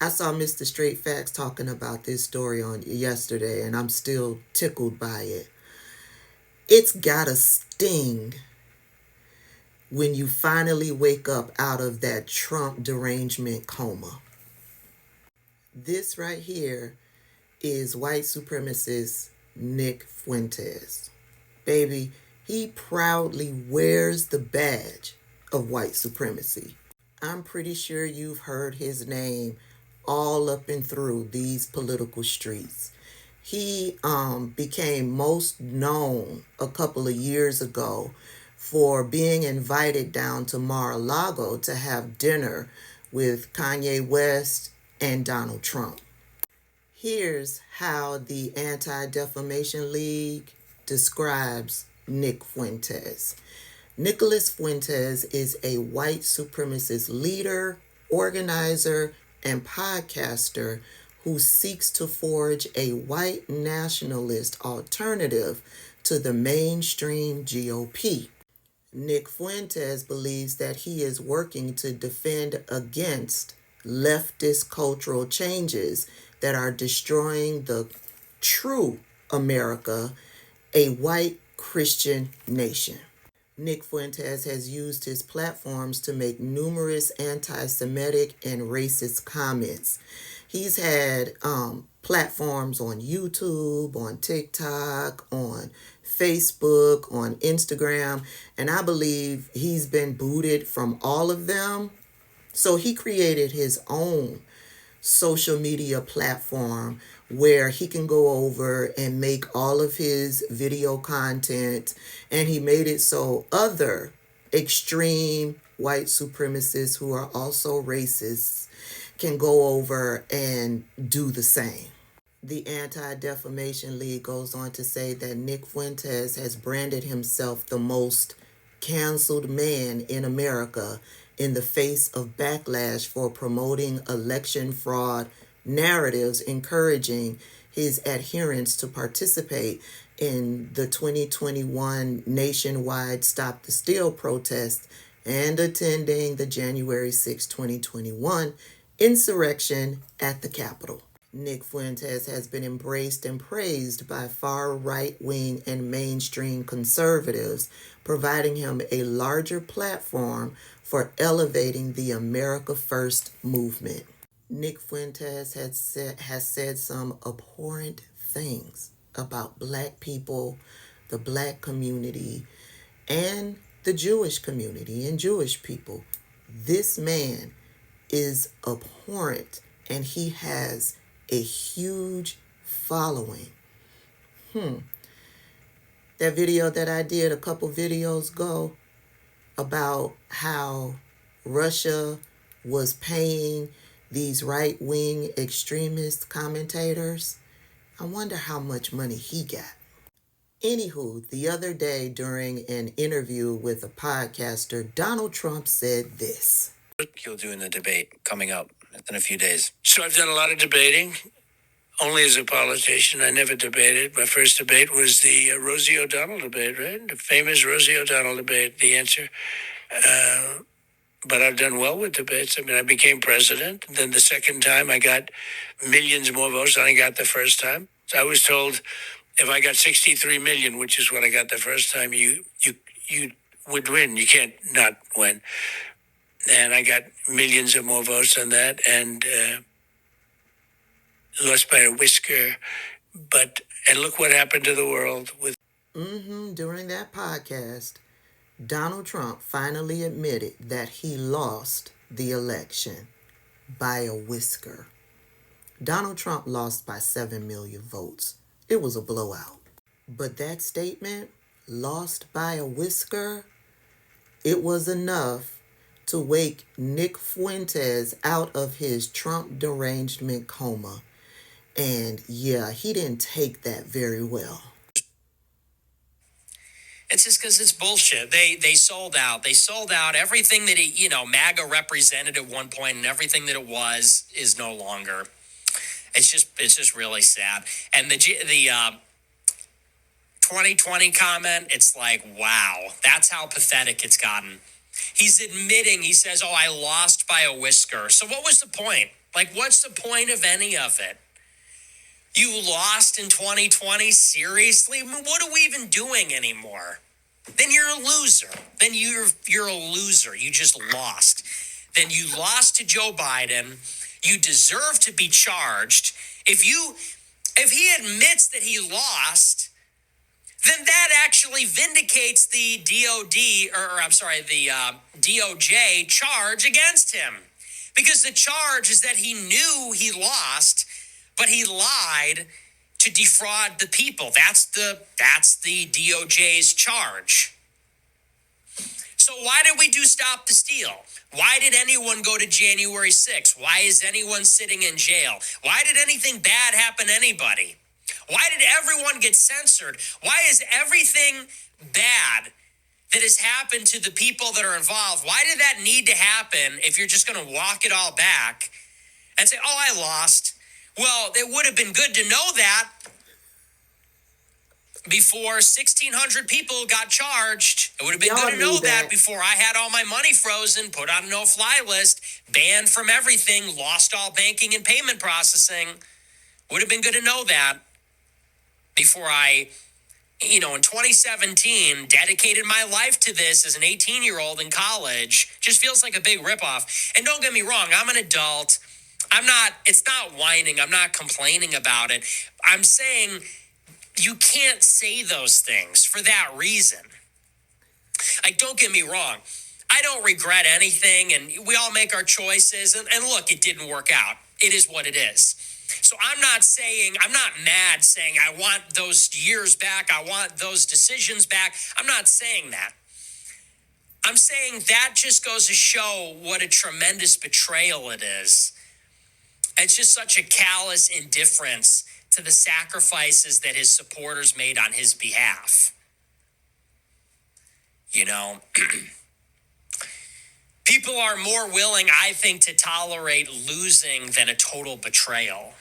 I saw Mr. Straight Facts talking about this story on yesterday, and I'm still tickled by it. It's gotta sting when you finally wake up out of that Trump derangement coma. This right here is white supremacist Nick Fuentes. Baby, he proudly wears the badge of white supremacy. I'm pretty sure you've heard his name all up and through these political streets. He became most known a couple of years ago for being invited down to Mar-a-Lago to have dinner with Kanye West and Donald Trump. Here's how the Anti-Defamation League describes Nick Fuentes. Nicholas Fuentes is a white supremacist leader, organizer, and podcaster who seeks to forge a white nationalist alternative to the mainstream GOP. Nick Fuentes believes that he is working to defend against leftist cultural changes that are destroying the true America, a white Christian nation. Nick Fuentes has used his platforms to make numerous anti-Semitic and racist comments. He's had platforms on YouTube, on TikTok, on Facebook, on Instagram, and I believe he's been booted from all of them. So he created his own social media platform where he can go over and make all of his video content, and he made it so other extreme white supremacists who are also racists can go over and do the same. The Anti-Defamation League goes on to say that Nick Fuentes has branded himself the most canceled man in America in the face of backlash for promoting election fraud narratives, encouraging his adherents to participate in the 2021 nationwide Stop the Steal protest and attending the January 6, 2021 insurrection at the Capitol. Nick Fuentes has been embraced and praised by far right-wing and mainstream conservatives, providing him a larger platform for elevating the America First movement. Nick Fuentes has said some abhorrent things about black people, the black community, and the Jewish community and Jewish people. This man is abhorrent, and he has a huge following. That video that I did a couple videos ago about how Russia was paying these right-wing extremist commentators, I wonder how much money he got. Anywho, the other day during an interview with a podcaster, Donald Trump said this. You'll do in the debate coming up in a few days. So I've done a lot of debating, only as a politician. I never debated. My first debate was the Rosie O'Donnell debate, right? The famous Rosie O'Donnell debate, the answer. But I've done well with debates. I mean, I became president. Then the second time, I got millions more votes than I got the first time. So I was told if I got 63 million, which is what I got the first time, you would win. You can't not win. And I got millions of more votes than that, and lost by a whisker. And look what happened to the world with. During that podcast, Donald Trump finally admitted that he lost the election by a whisker. Donald Trump lost by 7 million votes. It was a blowout. But that statement, lost by a whisker, it was enough to wake Nick Fuentes out of his Trump derangement coma. And yeah, he didn't take that very well. It's just because it's bullshit. They sold out. They sold out everything that MAGA represented at one point, and everything that it was is no longer. It's just really sad. And the 2020 comment, it's like, wow, that's how pathetic it's gotten. He's admitting, he says, oh, I lost by a whisker. So what was the point? Like, what's the point of any of it? You lost in 2020? Seriously? I mean, what are we even doing anymore? Then you're a loser. Then you're a loser. You just lost. Then you lost to Joe Biden. You deserve to be charged. If he admits that he lost, then that actually vindicates the the DOJ charge against him. Because the charge is that he knew he lost, but he lied to defraud the people. That's the DOJ's charge. So why did we do Stop the Steal? Why did anyone go to January 6th? Why is anyone sitting in jail? Why did anything bad happen to anybody? Why did everyone get censored? Why is everything bad that has happened to the people that are involved, why did that need to happen if you're just going to walk it all back and say, oh, I lost? Well, it would have been good to know that before 1,600 people got charged. It would have been Y'all good to know knew that that. before I had all my money frozen, put on a no-fly list, banned from everything, lost all banking and payment processing. Would have been good to know that before I, in 2017, dedicated my life to this as an 18-year-old in college. Just feels like a big ripoff. And don't get me wrong, I'm an adult. It's not whining. I'm not complaining about it. I'm saying you can't say those things for that reason. Like, don't get me wrong. I don't regret anything, and we all make our choices. And look, it didn't work out. It is what it is. So I'm not mad saying I want those years back. I want those decisions back. I'm not saying that. I'm saying that just goes to show what a tremendous betrayal it is. It's just such a callous indifference to the sacrifices that his supporters made on his behalf. People are more willing, I think, to tolerate losing than a total betrayal.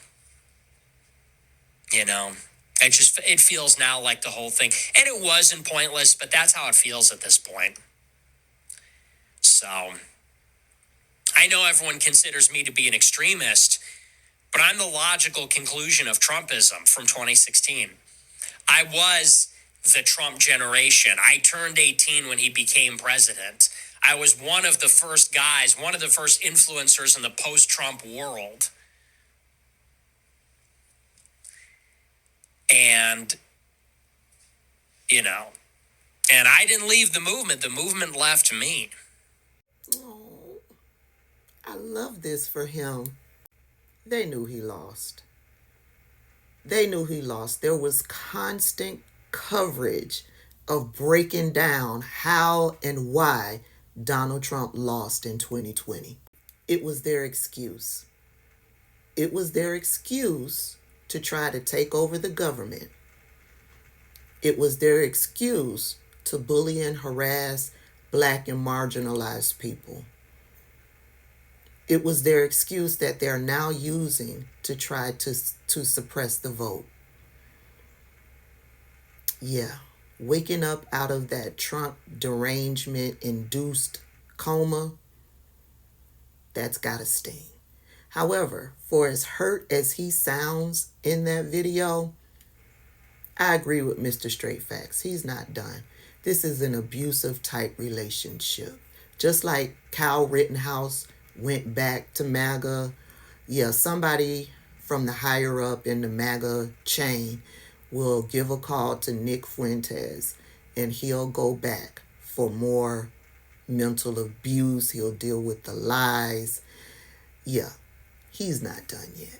It feels now like the whole thing, and it wasn't pointless, but that's how it feels at this point. So I know everyone considers me to be an extremist, but I'm the logical conclusion of Trumpism from 2016. I was the Trump generation. I turned 18 when he became president. I was one of the first guys, one of the first influencers in the post-Trump world. And, and I didn't leave the movement. The movement left me. Oh, I love this for him. They knew he lost. They knew he lost. There was constant coverage of breaking down how and why Donald Trump lost in 2020. It was their excuse. It was their excuse to try to take over the government. It was their excuse to bully and harass Black and marginalized people. It was their excuse that they're now using to try to suppress the vote. Yeah, waking up out of that Trump derangement induced coma, that's gotta sting. However, for as hurt as he sounds in that video, I agree with Mr. Straight Facts. He's not done. This is an abusive type relationship. Just like Kyle Rittenhouse went back to MAGA. Yeah, somebody from the higher up in the MAGA chain will give a call to Nick Fuentes and he'll go back for more mental abuse. He'll deal with the lies. Yeah, he's not done yet.